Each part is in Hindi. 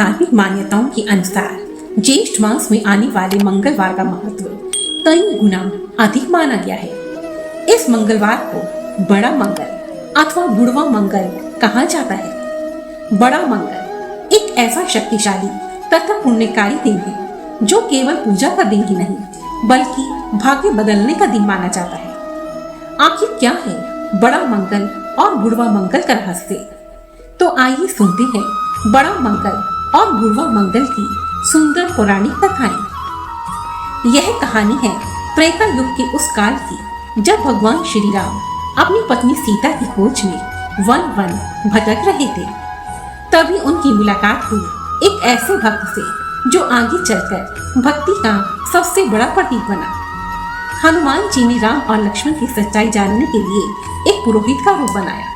धार्मिक मान्यताओं के अनुसार ज्येष्ठ मास में आने वाले मंगलवार का महत्व कई गुना अधिक माना गया है। इस मंगलवार को बड़ा मंगल अथवा बुढ़वा मंगल कहा जाता है। बड़ा मंगल एक ऐसा शक्तिशाली तथा पुण्यकारी दिन है जो केवल पूजा का दिन ही नहीं बल्कि भाग्य बदलने का दिन माना जाता है। आखिर क्या है बड़ा मंगल और बुढ़वा मंगल का रहस्य? तो आइए सुनते हैं बड़ा मंगल और बुढ़वा मंगल की सुंदर पौराणिक कथाएं। यह कहानी है त्रेता युग के उस काल की जब भगवान श्री राम अपनी पत्नी सीता की खोज में वन वन भटक रहे थे। तभी उनकी मुलाकात हुई एक ऐसे भक्त से जो आगे चलकर भक्ति का सबसे बड़ा प्रतीक बना। हनुमान जी ने राम और लक्ष्मण की सच्चाई जानने के लिए एक पुरोहित का रूप बनाया,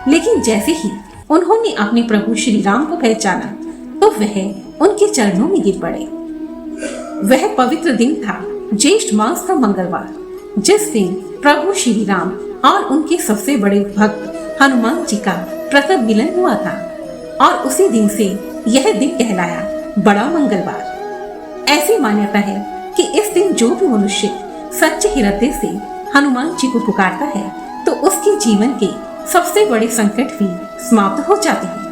लेकिन जैसे ही उन्होंने अपने प्रभु श्री राम को पहचाना तो वह उनके चरणों में गिर पड़े। वह पवित्र दिन था ज्येष्ठ मास का मंगलवार, जिस दिन प्रभु श्री राम और उनके सबसे बड़े भक्त हनुमान जी का प्रथम मिलन हुआ था और उसी दिन से यह दिन कहलाया बड़ा मंगलवार। ऐसी मान्यता है कि इस दिन जो भी मनुष्य सच्चे हृदय से हनुमान जी को पुकारता है तो उसके जीवन के सबसे बड़े संकट भी समाप्त हो जाते हैं।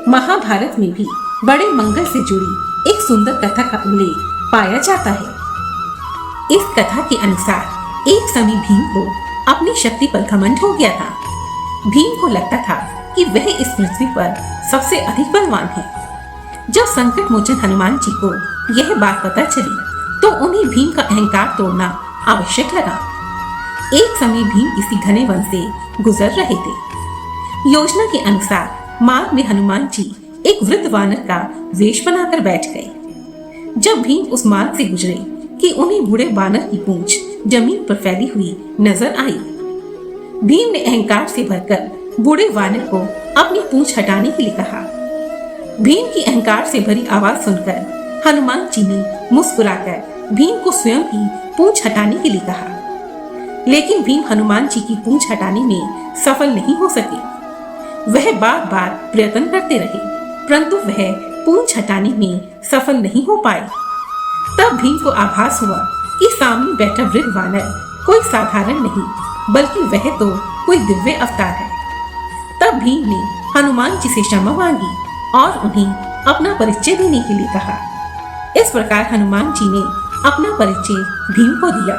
महाभारत में भी बड़े मंगल से जुड़ी एक सुंदर कथा का उल्लेख पाया जाता है। इस कथा के अनुसार एक समय भीम को अपनी शक्ति पर घमंड हो गया था। भीम को लगता था कि वह इस पृथ्वी पर सबसे अधिक बलवान है। जब संकट मोचन हनुमान जी को यह बात पता चली तो उन्हें भीम का अहंकार तोड़ना आवश्यक लगा। एक समय भीम किसी घने वन से गुजर रहे थे। योजना के अनुसार मार्ग में हनुमान जी एक वृद्ध वानर का वेश बनाकर बैठ गए। जब भीम उस मार्ग से गुजरे कि उन्हें बूढ़े वानर की पूंछ जमीन पर फैली हुई नजर आई। भीम ने अहंकार से भरकर बूढ़े वानर को अपनी पूंछ हटाने के लिए कहा। भीम की अहंकार से भरी आवाज सुनकर हनुमान जी ने मुस्कुराकर भीम को स्वयं की पूंछ हटाने के लिए कहा, लेकिन भीम हनुमान जी की पूंछ हटाने में सफल नहीं हो सके। वह बार बार प्रयत्न करते रहे, परंतु वह पूंछ हटाने में सफल नहीं हो पाए। तब भीम को आभास हुआ कि सामने बैठा वृद्ध वानर कोई साधारण नहीं बल्कि वह तो कोई दिव्य अवतार है। तब भीम ने हनुमान जी से क्षमा मांगी और उन्हें अपना परिचय देने के लिए कहा। इस प्रकार हनुमान जी ने अपना परिचय भीम को दिया।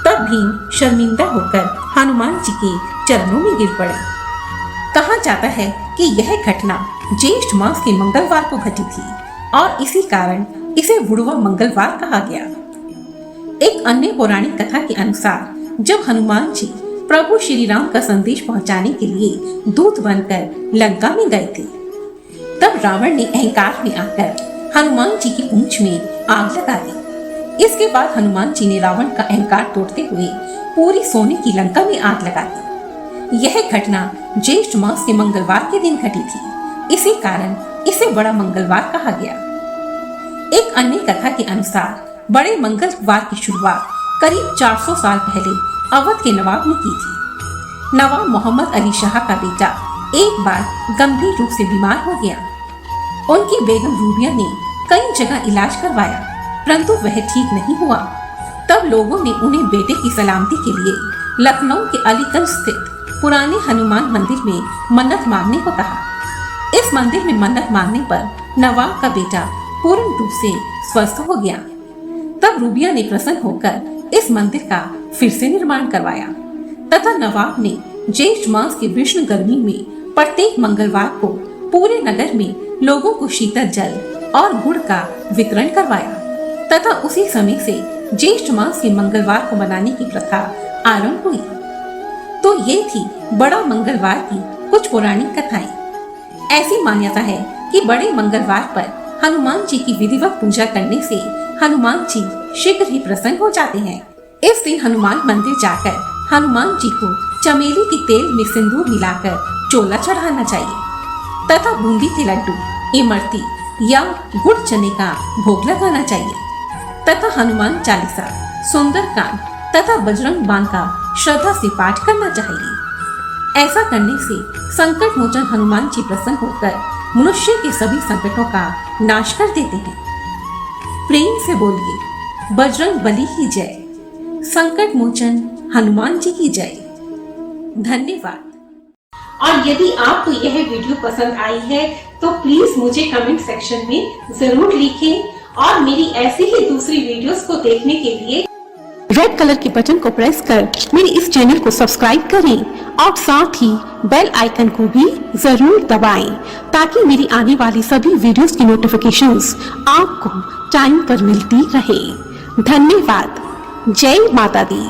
तब भीम शर्मिंदा होकर हनुमान जी के चरणों में गिर पड़े। कहा जाता है कि यह घटना ज्येष्ठ मास के मंगलवार को घटी थी और इसी कारण इसे बुढ़वा मंगलवार कहा गया। एक अन्य पौराणिक कथा के अनुसार जब हनुमान जी प्रभु श्री राम का संदेश पहुंचाने के लिए दूत बनकर लंका में गए थे, तब रावण ने अहंकार में आकर हनुमान जी की पूंछ में आग लगा दी। इसके बाद हनुमान जी ने रावण का अहंकार तोड़ते हुए पूरी सोने की लंका में आग लगा दी। यह घटना ज्येष्ठ मास के मंगलवार के दिन घटी थी, इसी कारण इसे बड़ा मंगलवार कहा गया। एक अन्य कथा के अनुसार बड़े मंगलवार की शुरुआत करीब 400 साल पहले अवध के नवाब ने की थी। नवाब मोहम्मद अली शाह का बेटा एक बार गंभीर रूप से बीमार हो गया। उनकी बेगम रूबिया ने कई जगह इलाज करवाया, परंतु वह ठीक नहीं हुआ। तब लोगों ने उन्हें बेटे की सलामती के लिए लखनऊ के अलीगंज स्थित पुराने हनुमान मंदिर में मन्नत मांगने को कहा। इस मंदिर में मन्नत मांगने पर नवाब का बेटा पूर्ण रूप से स्वस्थ हो गया। तब रूबिया ने प्रसन्न होकर इस मंदिर का फिर से निर्माण करवाया तथा नवाब ने ज्येष्ठ मास की भीषण गर्मी में प्रत्येक मंगलवार को पूरे नगर में लोगों को शीतल जल और गुड़ का वितरण करवाया तथा उसी समय से ज्येष्ठ मास के मंगलवार को मनाने की प्रथा आरंभ हुई। तो ये थी बड़ा मंगलवार की कुछ पौराणिक कथाएं। ऐसी मान्यता है कि बड़े मंगलवार पर हनुमान जी की विधिवत पूजा करने से हनुमान जी शीघ्र ही प्रसन्न हो जाते हैं। इस दिन हनुमान मंदिर जाकर हनुमान जी को चमेली के तेल में सिंदूर मिलाकर चोला चढ़ाना चाहिए तथा बूंदी के लड्डू, इमरती या गुड़ चने का भोग लगाना चाहिए तथा हनुमान चालीसा, सुंदरकांड तथा बजरंग बाण का श्रद्धा से पाठ करना चाहिए। ऐसा करने से संकट मोचन हनुमान जी प्रसन्न होकर मनुष्य के सभी संकटों का नाश कर देते हैं। प्रेम से बोलिए बजरंग बली की जय, संकट मोचन हनुमान जी की जय। धन्यवाद। और यदि आपको यह वीडियो पसंद आई है तो प्लीज मुझे कमेंट सेक्शन में जरूर लिखें और मेरी ऐसी ही दूसरी वीडियोस को देखने के लिए रेड कलर के बटन को प्रेस कर मेरे इस चैनल को सब्सक्राइब करें और साथ ही बेल आइकन को भी जरूर दबाएं ताकि मेरी आने वाली सभी वीडियोस की नोटिफिकेशंस आपको टाइम पर मिलती रहे। धन्यवाद। जय माता दी।